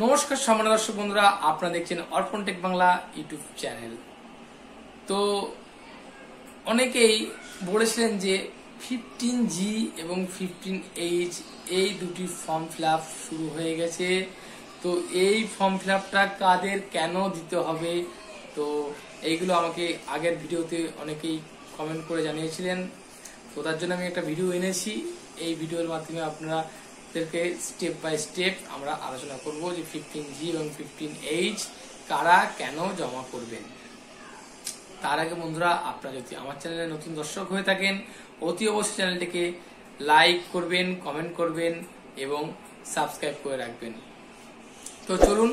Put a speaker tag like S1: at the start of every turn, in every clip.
S1: নমস্কার সম্মানিত দর্শক বন্ধুরা, আপনারা দেখছেন অর্পণ টেক বাংলা ইউটিউব চ্যানেল। তো অনেকেই বলেছিলেন যে 15G এবং 15H এই দুটি ফর্ম ফিল আপ শুরু হয়ে গেছে। তো এই ফর্ম ফিল আপটা কাদের কেন দিতে হবে, তো এইগুলো আমাকে আগের ভিডিওতে অনেকেই কমেন্ট করে জানিয়েছিলেন। তো তার জন্য আমি একটা ভিডিও এনেছি। এই ভিডিওর মাধ্যমে আপনারা স্টেপ বাই স্টেপ আমরা আলোচনা করব যে 15G এবং 15H কারা কেন জমা করবেন। তার আগে বন্ধুরা, আপনারা যদি আমার চ্যানেলে নতুন দর্শক হয়ে থাকেন অতি অবশ্যই চ্যানেলটিকে লাইক করবেন, কমেন্ট করবেন এবং সাবস্ক্রাইব করে রাখবেন। তো চলুন,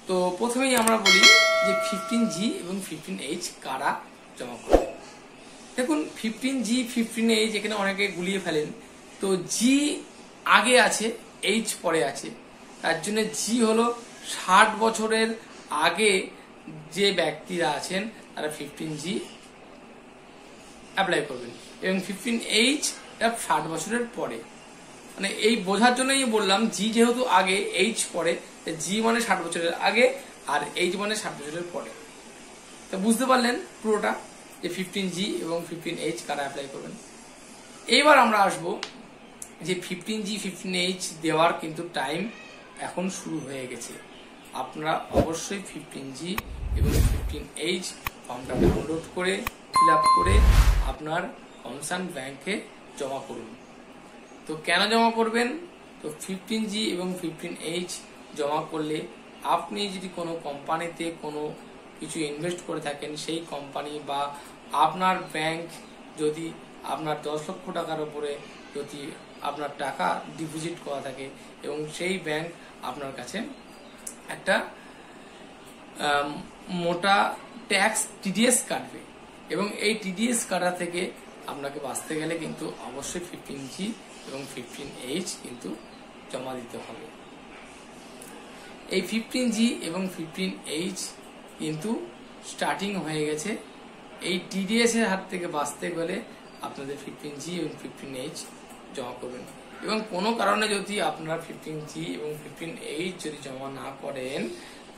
S1: তো প্রথমেই আমরা বলি যে 15G এবং 15H কারা জমা করবেন। দেখুন, 15G 15H এখানে অনেকে গুলিয়ে ফেলেন। তো জি আগে আছে, এইচ পরে আছে। তার জন্য জি হলো 60 বছরের আগে যে ব্যক্তিরা আছেন তারা 15G অ্যাপ্লাই করবেন এবং 15H 60 বছরের পরে। মানে এই বোঝার জন্যই বললাম, জি যেহেতু আগে, এইচ পরে, জি মানে 60 বছরের আগে আর এইচ মানে 60 বছরের পরে। তো বুঝতে পারলেন পুরোটা যে 15G এবং 15H কারা অ্যাপ্লাই করবেন। এইবার আমরা আসবো যে 15G 15H দেওয়ার কিন্তু টাইম এখন শুরু হয়ে গেছে। আপনারা অবশ্যই 15G এবং 15H ফর্মটা ডাউনলোড করে ফিল আপ করে আপনার কনসার্ন ব্যাংকে জমা করুন। তো কেন জমা করবেন? তো 15G এবং 15H জমা করলে আপনি যদি কোনো কোম্পানিতে কোনো কিছু ইনভেস্ট করে থাকেন, সেই কোম্পানি বা আপনার ব্যাংক যদি আপনার 10 লক্ষ টাকার উপরে যদি আপনার টাকা ডিপোজিট করা থাকে এবং সেই ব্যাংক আপনার কাছে একটা মোটা ট্যাক্স টিডিএস কাটবে এবং এই টিডিএস কাটা থেকে আপনাকে বাঁচতে গেলে কিন্তু অবশ্যই 15G এবং 15H কিন্তু জমা দিতে হবে। এই 15G এবং 15H কিন্তু স্টার্টিং হয়ে গেছে। এই টিডিএস এর হাত থেকে বাঁচতে গেলে আপনাদের 15G এবং 15H জমা করবেন এবং কোনো কারণে যদি আপনারা 15G এবং 15H যদি জমা না করেন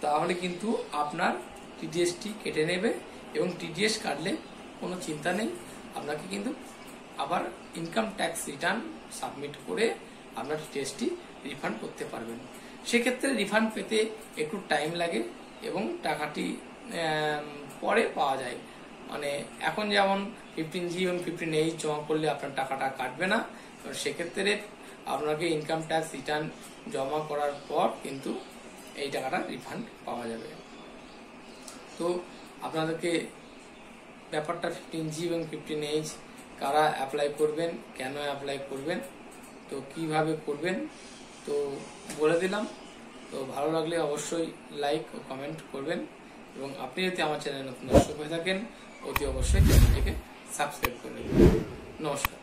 S1: তাহলে কিন্তু আপনার টিডিএসটি কেটে নেবে এবং টিডিএস কাটলে কোনো চিন্তা নেই, আপনাকে কিন্তু আবার ইনকাম ট্যাক্স রিটার্ন সাবমিট করে আপনার টিডিএসটি রিফান্ড করতে পারবেন। সেক্ষেত্রে রিফান্ড পেতে একটু টাইম লাগে এবং টাকাটি পরে পাওয়া যায়। মানে এখন যেমন 15G এবং 15H জমা করলে আপনার টাকাটা কাটবে না, সেক্ষেত্রে আপনাকে ইনকাম ট্যাক্স রিটার্ন জমা করার পর কিন্তু এই টাকাটা রিফান্ড পাওয়া যাবে। তো আপনাদেরকে ব্যাপারটা 15G এবং 15H কারা অ্যাপ্লাই করবেন, কেন অ্যাপ্লাই করবেন, তো কিভাবে করবেন তো বলে দিলাম। তো ভালো লাগলে অবশ্যই লাইক ও কমেন্ট করবেন এবং আপনি যদি আমার চ্যানেলে নতুন দর্শক হয়ে থাকেন অতি অবশ্যই চ্যানেলটিকে সাবস্ক্রাইব করবেন। নমস্কার।